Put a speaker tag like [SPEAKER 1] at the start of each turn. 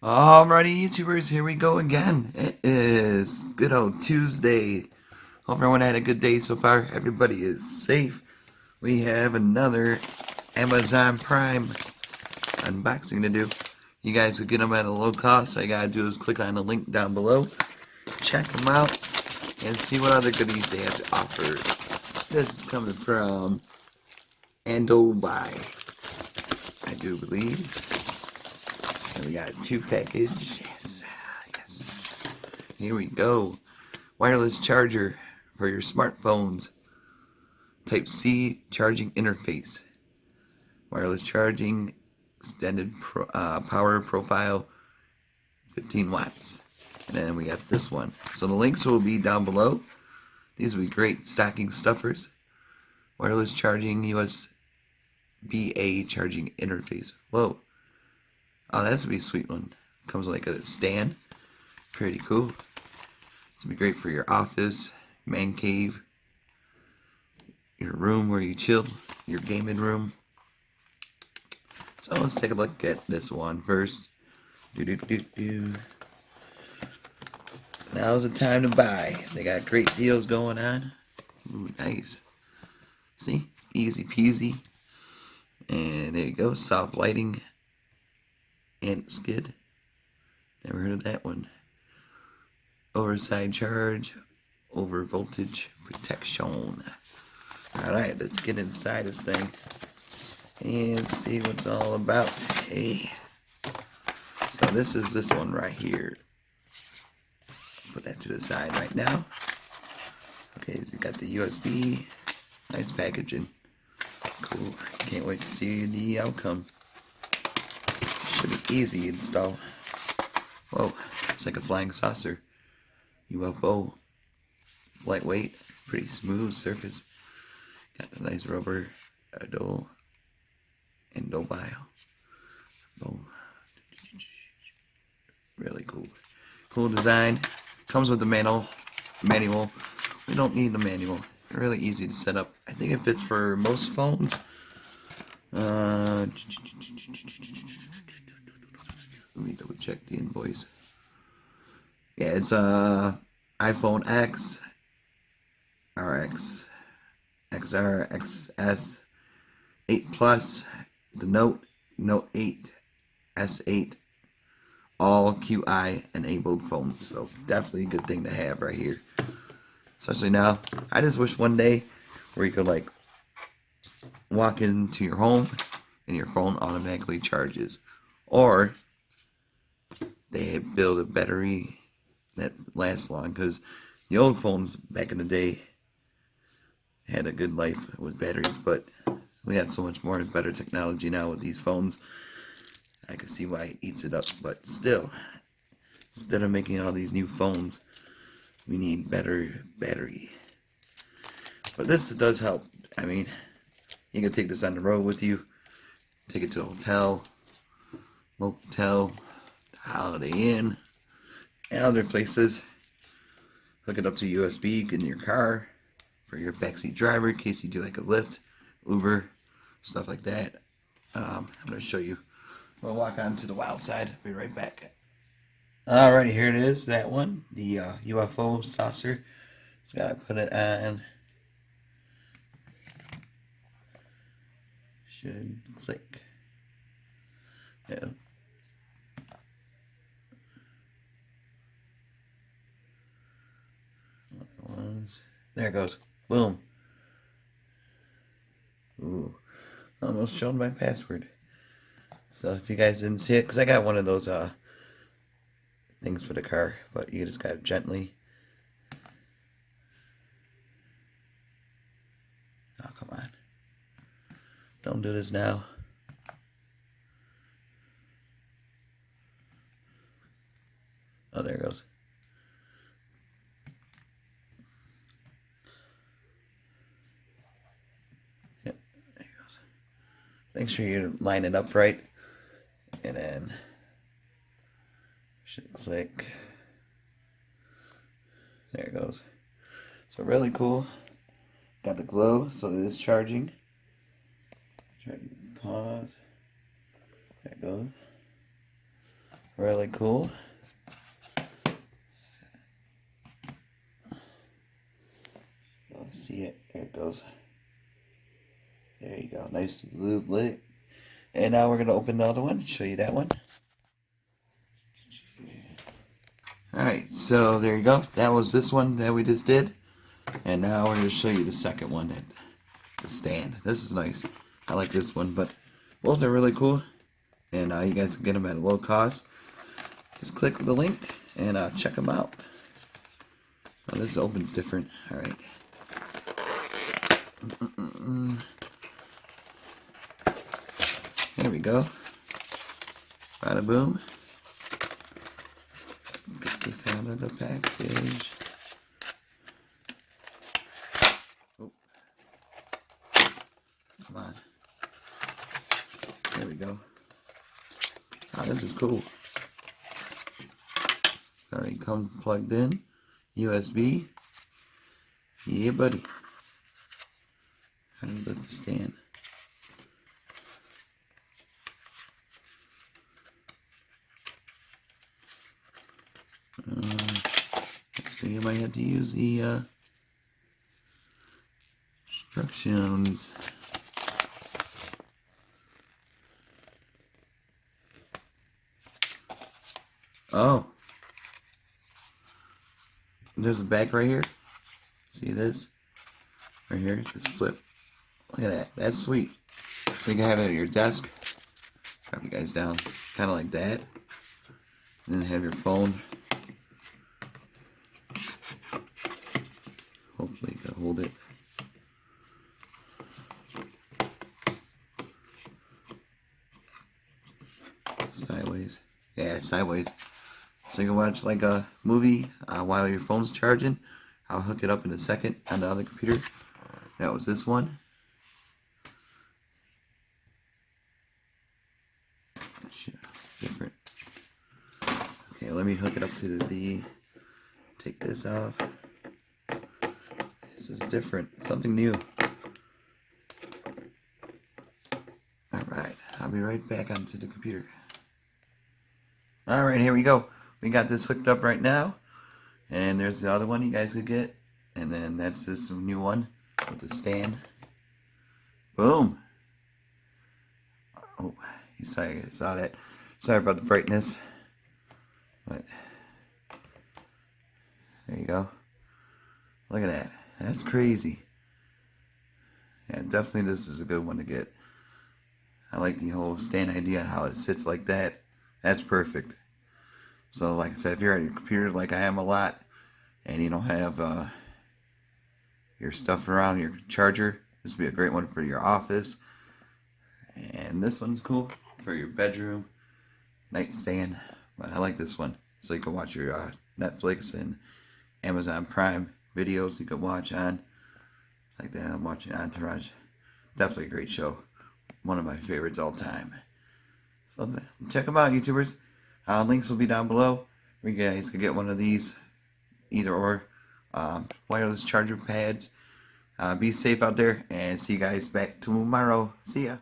[SPEAKER 1] Alrighty, YouTubers, here we go again. It is good old Tuesday. Hope everyone had a good day so far. Everybody is safe. We have another Amazon Prime unboxing to do. You guys will get them at a low cost. All you gotta do is click on the link down below, check them out, and see what other goodies they have to offer. This is coming from Andobil, I do believe. And we got a 2-package. Yes. Here we go. Wireless charger for your smartphones. Type C charging interface. Wireless charging, extended power profile, 15 watts. And then we got this one. So the links will be down below. These will be great stocking stuffers. Wireless charging USB-A charging interface. Whoa. Oh, that's gonna be a sweet one. Comes with like a stand. Pretty cool. It's gonna be great for your office, man cave, your room where you chill, your gaming room. So let's take a look at this one first. Now's the time to buy. They got great deals going on. Ooh, nice. See? Easy peasy. And there you go. Soft lighting. Skid. Never heard of that one. Overside charge. Over voltage protection. Alright, let's get inside this thing and see what's all about. Hey. So this is this one right here. Put that to the side right now. Okay, so you got the USB. Nice packaging. Cool. Can't wait to see the outcome. Should be easy to install. Whoa, it's like a flying saucer. UFO. Lightweight, pretty smooth surface. Got a nice rubber Andobil. Boom. Really cool. Cool design. Comes with the manual. We don't need the manual. Really easy to set up. I think it fits for most phones. Let me double check the invoice. Yeah, it's iPhone X, RX, XR, XS, 8 Plus, the Note 8, S8, all QI enabled phones. So definitely a good thing to have right here. Especially now. I just wish one day where you could like walk into your home and your phone automatically charges. Or they build a battery that lasts long, because the old phones back in the day had a good life with batteries, but we got so much more and better technology now with these phones. I can see why it eats it up, but still, instead of making all these new phones, we need better battery. But this does help. I mean, you can take this on the road with you, take it to a hotel, motel, Holiday Inn, and other places. Hook it up to USB in your car for your backseat driver in case you do like a Lyft, Uber, stuff like that. I'm going to show you. We'll walk on to the wild side. Be right back. Alrighty, here it is. That one, the UFO saucer. Just gotta put it on. Should click. Yeah. There it goes. Boom. Ooh. Almost showed my password. So if you guys didn't see it, because I got one of those things for the car, but you just gotta gently. Oh, come on. Don't do this now. Oh, there it goes. Yep, there it goes. Make sure you line it up right. And then should click. There it goes. So really cool. Got the glow, so it is charging. Try to pause. There it goes. Really cool. Let's see it. There it goes. There you go. Nice blue lit. And now we're going to open the other one and show you that one. Alright, so there you go. That was this one that we just did. And now we're going to show you the second one, the stand. This is nice. I like this one, but both are really cool. And you guys can get them at a low cost. Just click the link and check them out. Oh, this opens different. Alright. There we go. Bada boom. Get this out of the package. Oh. Come on. There we go. Oh, this is cool. Already comes plugged in. USB. Yeah, buddy. How do you lift the stand? So you might have to use the instructions. Oh, there's a back right here. See this? Right here, just flip. Look at that. That's sweet. So you can have it at your desk. Drop you guys down, kind of like that, and then have your phone. Hopefully you can hold it. Sideways. Yeah, sideways. So you can watch like a movie while your phone's charging. I'll hook it up in a second on the other computer. That was this one. Different. Okay, let me hook it up to the. Take this off. This is different. Something new. Alright, I'll be right back onto the computer. Alright, here we go. We got this hooked up right now. And there's the other one you guys could get. And then that's this new one with the stand. Boom. Oh, you saw that. Sorry about the brightness. But there you go. Look at that. That's crazy. Yeah, definitely this is a good one to get. I like the whole stand idea, how it sits like that. That's perfect. So like I said, if you're at your computer like I am a lot, and you don't have your stuff around, your charger, this would be a great one for your office. And this one's cool for your bedroom, nightstand. But I like this one, so you can watch your Netflix and Amazon Prime videos you can watch on. Like that, I'm watching Entourage. Definitely a great show. One of my favorites all time. So check them out, YouTubers. Links will be down below. You guys can get one of these, either or. Wireless charger pads. Be safe out there, and see you guys back tomorrow. See ya.